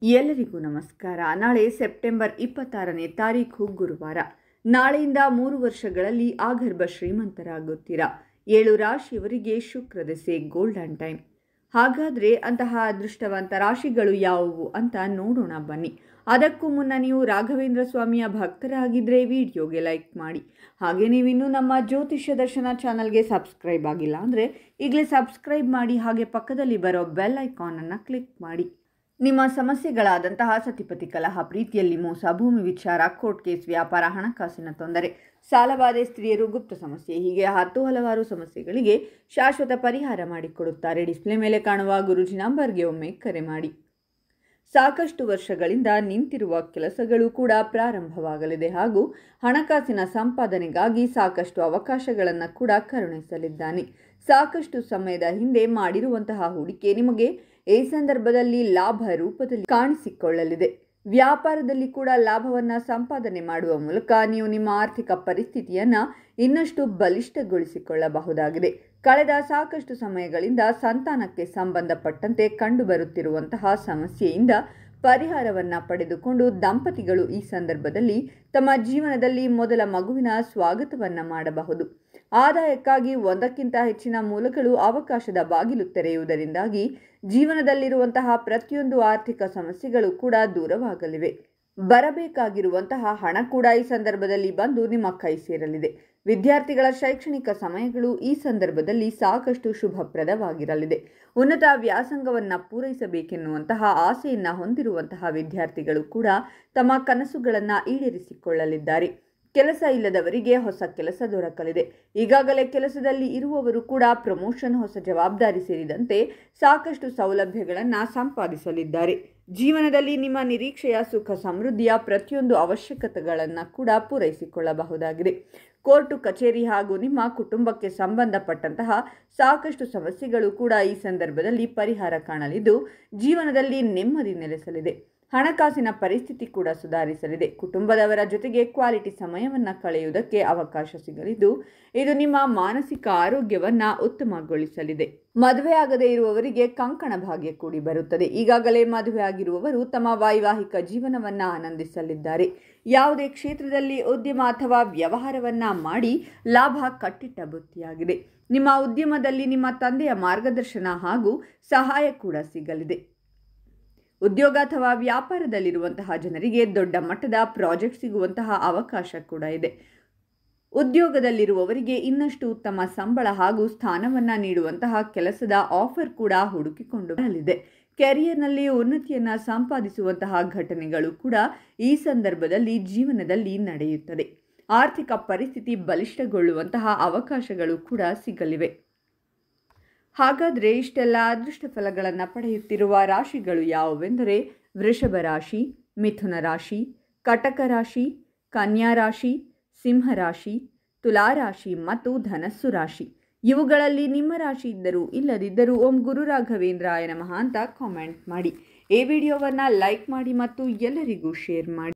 ಎಲ್ಲರಿಗೂ ನಮಸ್ಕಾರ. ನಾಳೆ ಸೆಪ್ಟೆಂಬರ್ 26ನೇ ತಾರೀಖು ಗುರುವಾರ. ನಾಳೆಯಿಂದ 3 ವರ್ಷಗಳಲ್ಲಿ ಆಗರ್ಭ ಶ್ರೀಮಂತರಾಗುತ್ತೀರಾ. 7 ರಾಶಿಯವರಿಗೆ ಶುಕ್ರ ದಶೆ ಗೋಲ್ಡನ್ ಟೈಮ್. ಹಾಗಾದರೆ ಅಂತಹ ಅದೃಷ್ಟವಂತ ರಾಶಿಗಳು ಯಾವುವು ಅಂತ ನೋಡೋಣ ಬನ್ನಿ. ಅದಕ್ಕೂ ಮುನ್ನ ನೀವು ರಾಘವೇಂದ್ರ ಸ್ವಾಮಿಯ ಭಕ್ತರಾಗಿದ್ದರೆ ವಿಡಿಯೋಗೆ ಲೈಕ್ ಮಾಡಿ. ಹಾಗೆ ನೀವಿನ್ನೂ ನಮ್ಮ ಜ್ಯೋತಿಷ್ಯ ದರ್ಶನ ಚಾನಲ್ಗೆ ಸಬ್ಸ್ಕ್ರೈಬ್ ಆಗಿಲ್ಲ ಅಂದರೆ ಈಗಲೇ ಸಬ್ಸ್ಕ್ರೈಬ್ ಮಾಡಿ. ಹಾಗೆ ಪಕ್ಕದಲ್ಲಿ ಬರೋ ಬೆಲ್ ಐಕಾನನ್ನು ಕ್ಲಿಕ್ ಮಾಡಿ. ನಿಮ್ಮ ಸಮಸ್ಯೆಗಳಾದಂತಹ ಸತಿಪತಿ ಕಲಹ, ಪ್ರೀತಿಯಲ್ಲಿ ಮೋಸ, ಭೂಮಿ ವಿಚಾರ, ಕೋರ್ಟ್ ಕೇಸ್, ವ್ಯಾಪಾರ, ಹಣಕಾಸಿನ ತೊಂದರೆ, ಸಾಲಬಾಧೆ, ಸ್ತ್ರೀಯರು, ಗುಪ್ತ ಸಮಸ್ಯೆ, ಹೀಗೆ ಹಲವಾರು ಸಮಸ್ಯೆಗಳಿಗೆ ಶಾಶ್ವತ ಪರಿಹಾರ ಮಾಡಿಕೊಡುತ್ತಾರೆ. ಡಿಸ್ಪ್ಲೇ ಮೇಲೆ ಕಾಣುವ ಗುರೂಜಿ ನಂಬರ್ಗೆ ಒಮ್ಮೆ ಕರೆ ಮಾಡಿ. ಸಾಕಷ್ಟು ವರ್ಷಗಳಿಂದ ನಿಂತಿರುವ ಕೆಲಸಗಳು ಕೂಡ ಪ್ರಾರಂಭವಾಗಲಿದೆ ಹಾಗೂ ಹಣಕಾಸಿನ ಸಂಪಾದನೆಗಾಗಿ ಸಾಕಷ್ಟು ಅವಕಾಶಗಳನ್ನು ಕೂಡ ಕರುಣಿಸಲಿದ್ದಾನೆ. ಸಾಕಷ್ಟು ಸಮಯದ ಹಿಂದೆ ಮಾಡಿರುವಂತಹ ಹೂಡಿಕೆ ನಿಮಗೆ ಈ ಸಂದರ್ಭದಲ್ಲಿ ಲಾಭ ರೂಪದಲ್ಲಿ ಕಾಣಿಸಿಕೊಳ್ಳಲಿದೆ. ವ್ಯಾಪಾರದಲ್ಲಿ ಕೂಡ ಲಾಭವನ್ನು ಸಂಪಾದನೆ ಮಾಡುವ ಮೂಲಕ ನೀವು ನಿಮ್ಮ ಆರ್ಥಿಕ ಪರಿಸ್ಥಿತಿಯನ್ನು ಇನ್ನಷ್ಟು ಬಲಿಷ್ಠಗೊಳಿಸಿಕೊಳ್ಳಬಹುದಾಗಿದೆ. ಕಳೆದ ಸಾಕಷ್ಟು ಸಮಯಗಳಿಂದ ಸಂತಾನಕ್ಕೆ ಸಂಬಂಧಪಟ್ಟಂತೆ ಕಂಡುಬರುತ್ತಿರುವಂತಹ ಸಮಸ್ಯೆಯಿಂದ ಪರಿಹಾರವನ್ನು ಪಡೆದುಕೊಂಡು ದಂಪತಿಗಳು ಈ ಸಂದರ್ಭದಲ್ಲಿ ತಮ್ಮ ಜೀವನದಲ್ಲಿ ಮೊದಲ ಮಗುವಿನ ಸ್ವಾಗತವನ್ನು ಮಾಡಬಹುದು. ಆದಾಯಕ್ಕಾಗಿ ಒಂದಕ್ಕಿಂತ ಹೆಚ್ಚಿನ ಮೂಲಗಳು ಅವಕಾಶದ ಬಾಗಿಲು ತೆರೆಯುವುದರಿಂದಾಗಿ ಜೀವನದಲ್ಲಿರುವಂತಹ ಪ್ರತಿಯೊಂದು ಆರ್ಥಿಕ ಸಮಸ್ಯೆಗಳು ಕೂಡ ದೂರವಾಗಲಿವೆ. ಬರಬೇಕಾಗಿರುವಂತಹ ಹಣ ಕೂಡ ಈ ಸಂದರ್ಭದಲ್ಲಿ ಬಂದು ನಿಮ್ಮ ಕೈ ಸೇರಲಿದೆ. ವಿದ್ಯಾರ್ಥಿಗಳ ಶೈಕ್ಷಣಿಕ ಸಮಯಗಳು ಈ ಸಂದರ್ಭದಲ್ಲಿ ಸಾಕಷ್ಟು ಶುಭಪ್ರದವಾಗಿರಲಿದೆ. ಉನ್ನತ ವ್ಯಾಸಂಗವನ್ನು ಪೂರೈಸಬೇಕೆನ್ನುವಂತಹ ಆಸೆಯನ್ನು ಹೊಂದಿರುವಂತಹ ವಿದ್ಯಾರ್ಥಿಗಳು ಕೂಡ ತಮ್ಮ ಕನಸುಗಳನ್ನು ಈಡೇರಿಸಿಕೊಳ್ಳಲಿದ್ದಾರೆ. ಕೆಲಸ ಇಲ್ಲದವರಿಗೆ ಹೊಸ ಕೆಲಸ ದೊರಕಲಿದೆ. ಈಗಾಗಲೇ ಕೆಲಸದಲ್ಲಿ ಇರುವವರು ಕೂಡ ಪ್ರಮೋಷನ್, ಹೊಸ ಜವಾಬ್ದಾರಿ ಸೇರಿದಂತೆ ಸಾಕಷ್ಟು ಸೌಲಭ್ಯಗಳನ್ನು ಸಂಪಾದಿಸಲಿದ್ದಾರೆ. ಜೀವನದಲ್ಲಿ ನಿಮ್ಮ ನಿರೀಕ್ಷೆಯ ಸುಖ ಸಮೃದ್ಧಿಯ ಪ್ರತಿಯೊಂದು ಅವಶ್ಯಕತೆಗಳನ್ನು ಕೂಡ ಪೂರೈಸಿಕೊಳ್ಳಬಹುದಾಗಿದೆ. ಕೋರ್ಟು ಕಚೇರಿ ಹಾಗೂ ನಿಮ್ಮ ಕುಟುಂಬಕ್ಕೆ ಸಂಬಂಧಪಟ್ಟಂತಹ ಸಾಕಷ್ಟು ಸಮಸ್ಯೆಗಳು ಕೂಡ ಈ ಸಂದರ್ಭದಲ್ಲಿ ಪರಿಹಾರ ಕಾಣಲಿದ್ದು ಜೀವನದಲ್ಲಿ ನೆಮ್ಮದಿ ನೆಲೆಸಲಿದೆ. ಹಣಕಾಸಿನ ಪರಿಸ್ಥಿತಿ ಕೂಡ ಸುಧಾರಿಸಲಿದೆ. ಕುಟುಂಬದವರ ಜೊತೆಗೆ ಕ್ವಾಲಿಟಿ ಸಮಯವನ್ನು ಕಳೆಯುವುದಕ್ಕೆ ಅವಕಾಶ ಸಿಗಲಿದ್ದು ಇದು ನಿಮ್ಮ ಮಾನಸಿಕ ಆರೋಗ್ಯವನ್ನು ಉತ್ತಮಗೊಳಿಸಲಿದೆ. ಮದುವೆಯಾಗದೇ ಇರುವವರಿಗೆ ಕಂಕಣ ಭಾಗ್ಯ ಕೂಡಿ ಬರುತ್ತದೆ. ಈಗಾಗಲೇ ಮದುವೆಯಾಗಿರುವವರು ತಮ್ಮ ವೈವಾಹಿಕ ಜೀವನವನ್ನು ಆನಂದಿಸಲಿದ್ದಾರೆ. ಯಾವುದೇ ಕ್ಷೇತ್ರದಲ್ಲಿ ಉದ್ಯಮ ಅಥವಾ ವ್ಯವಹಾರವನ್ನು ಮಾಡಿ ಲಾಭ ಕಟ್ಟಿಟ್ಟ ಬುತ್ತಿಯಾಗಿದೆ. ನಿಮ್ಮ ಉದ್ಯಮದಲ್ಲಿ ನಿಮ್ಮ ತಂದೆಯ ಮಾರ್ಗದರ್ಶನ ಹಾಗೂ ಸಹಾಯ ಕೂಡ ಸಿಗಲಿದೆ. ಉದ್ಯೋಗ ಅಥವಾ ವ್ಯಾಪಾರದಲ್ಲಿರುವಂತಹ ಜನರಿಗೆ ದೊಡ್ಡ ಮಟ್ಟದ ಪ್ರಾಜೆಕ್ಟ್ ಸಿಗುವಂತಹ ಅವಕಾಶ ಕೂಡ ಇದೆ. ಉದ್ಯೋಗದಲ್ಲಿರುವವರಿಗೆ ಇನ್ನಷ್ಟು ಉತ್ತಮ ಸಂಬಳ ಹಾಗೂ ಸ್ಥಾನವನ್ನು ನೀಡುವಂತಹ ಕೆಲಸದ ಆಫರ್ ಕೂಡ ಹುಡುಕಿಕೊಂಡು ಬರಲಿದೆ. ಕೆರಿಯರ್ನಲ್ಲಿ ಉನ್ನತಿಯನ್ನು ಸಂಪಾದಿಸುವಂತಹ ಘಟನೆಗಳು ಕೂಡ ಈ ಸಂದರ್ಭದಲ್ಲಿ ಜೀವನದಲ್ಲಿ ನಡೆಯುತ್ತದೆ. ಆರ್ಥಿಕ ಪರಿಸ್ಥಿತಿ ಬಲಿಷ್ಠಗೊಳ್ಳುವಂತಹ ಅವಕಾಶಗಳು ಕೂಡ ಸಿಗಲಿವೆ. ಹಾಗಾದರೆ ಇಷ್ಟೆಲ್ಲ ಅದೃಷ್ಟ ಫಲಗಳನ್ನು ಪಡೆಯುತ್ತಿರುವ ರಾಶಿಗಳು ಯಾವುವೆಂದರೆ ವೃಷಭ ರಾಶಿ, ಮಿಥುನ ರಾಶಿ, ಕಟಕ ರಾಶಿ, ಕನ್ಯಾ ರಾಶಿ, ಸಿಂಹ ರಾಶಿ, ತುಲಾ ರಾಶಿ ಮತ್ತು ಧನಸ್ಸು ರಾಶಿ. ಇವುಗಳಲ್ಲಿ ನಿಮ್ಮ ರಾಶಿ ಇದ್ದರೂ ಇಲ್ಲದಿದ್ದರೂ ಓಂ ಗುರು ರಾಘವೇಂದ್ರಾಯ ನಮಃ ಅಂತ ಕಾಮೆಂಟ್ ಮಾಡಿ. ಈ ವಿಡಿಯೋವನ್ನು ಲೈಕ್ ಮಾಡಿ ಮತ್ತು ಎಲ್ಲರಿಗೂ ಶೇರ್ ಮಾಡಿ.